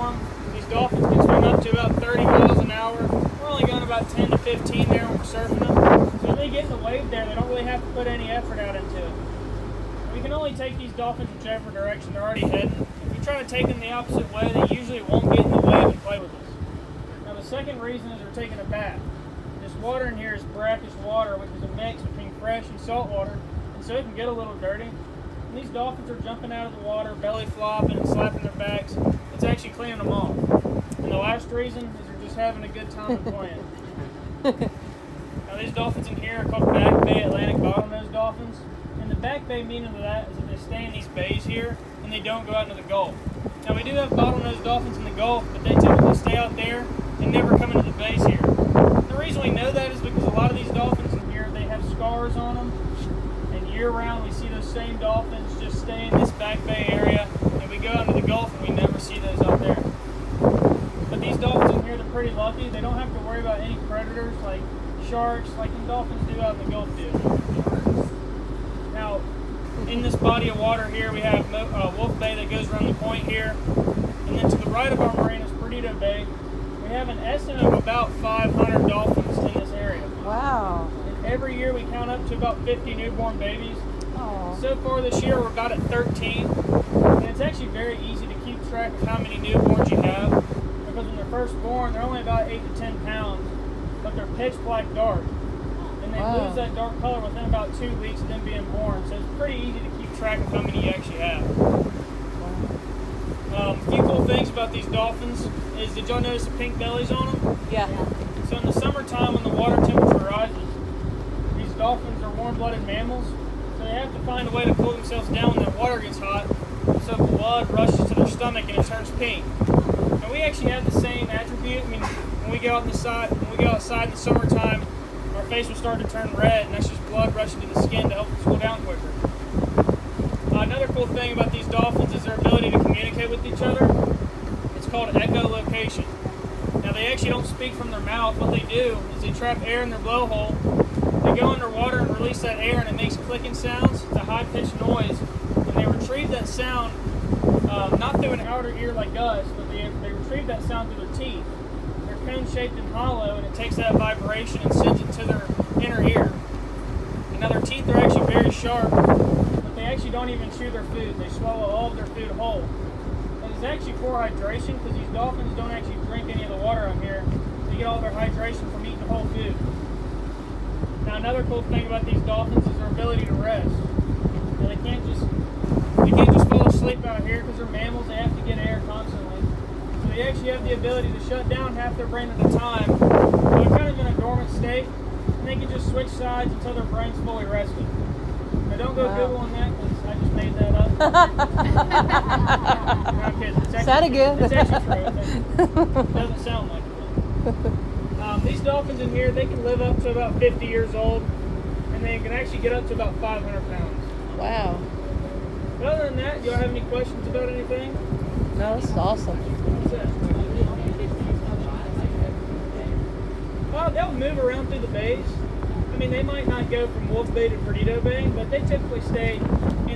long. These dolphins can swim up to about 30 miles an hour. We're only going about 10 to 15 there when we're surfing them. So when they get in the wave there, they don't really have to put any effort out into it. We can only take these dolphins whichever direction they're already heading. If we try to take them the opposite way, they usually won't get in the wave and play with us. Now the second reason is we're taking a bath. This water in here is brackish water, which is a mix between fresh and salt water, and so it can get a little dirty. And these dolphins are jumping out of the water, belly flopping and slapping their backs. It's actually cleaning them off. And the last reason is they're just having a good time and playing. Now these dolphins in here are called back bay Atlantic bottlenose dolphins. And the back bay meaning of that is that they stay in these bays here and they don't go out into the Gulf. Now we do have bottlenose dolphins in the Gulf, but they typically stay out there and never come into the bays here. The reason we know that is because a lot of these dolphins in here, they have scars on them. And year round we see those same dolphins just stay in this back bay area, and we go out into the Gulf and we never see those out there. But these dolphins in here, they're pretty lucky. They don't have to worry about any predators like sharks, like the dolphins do out in the Gulf do. Now, in this body of water here, we have Wolf Bay that goes around the point here. And then to the right of our marina is Perdido Bay. We have an estimate of about 500 dolphins in this area. Wow. And every year we count up to about 50 newborn babies. Aww. So far this year we're about at 13. And it's actually very easy to keep track of how many newborns you have. Because when they're first born, they're only about 8 to 10 pounds. But they're pitch black dark. And they lose that dark color within about 2 weeks of them being born. So it's pretty easy to keep track of how many you actually have. A few cool things about these dolphins is, did y'all notice the pink bellies on them? Yeah. So in the summertime when the water temperature rises, these dolphins are warm-blooded mammals, so they have to find a way to cool themselves down when the water gets hot, so blood rushes to their stomach and it turns pink. And we actually have the same attribute. I mean, when we go outside in the summertime, our face will start to turn red, and that's just blood rushing to the skin to help them cool down quicker. Another cool thing about these dolphins is their ability to communicate with each other. It's called echolocation. Now they actually don't speak from their mouth. What they do is they trap air in their blowhole. They go underwater and release that air, and it makes clicking sounds. It's a high-pitched noise, and they retrieve that sound not through an outer ear like us, but they retrieve that sound through their teeth. They're cone-shaped and hollow, and it takes that vibration and sends it to their inner ear. And now their teeth are actually very sharp. They actually don't even chew their food. They swallow all of their food whole. And it's actually for hydration because these dolphins don't actually drink any of the water on here. They get all their hydration from eating the whole food. Now another cool thing about these dolphins is their ability to rest. Now, they can't just fall asleep out here because they're mammals. They have to get air constantly. So they actually have the ability to shut down half their brain at a time. So they're kind of in a dormant state, and they can just switch sides until their brain's fully rested. Now don't go Googling that because I just made that up. No, I'm kidding. Sounded good. It's actually true. It doesn't sound like it. These dolphins in here, they can live up to about 50 years old, and they can actually get up to about 500 pounds. Wow. But other than that, do y'all have any questions about anything? No, this is awesome. What's that? They'll move around through the bays. I mean, they might not go from Wolf Bay to Perdido Bay, but they typically stay in the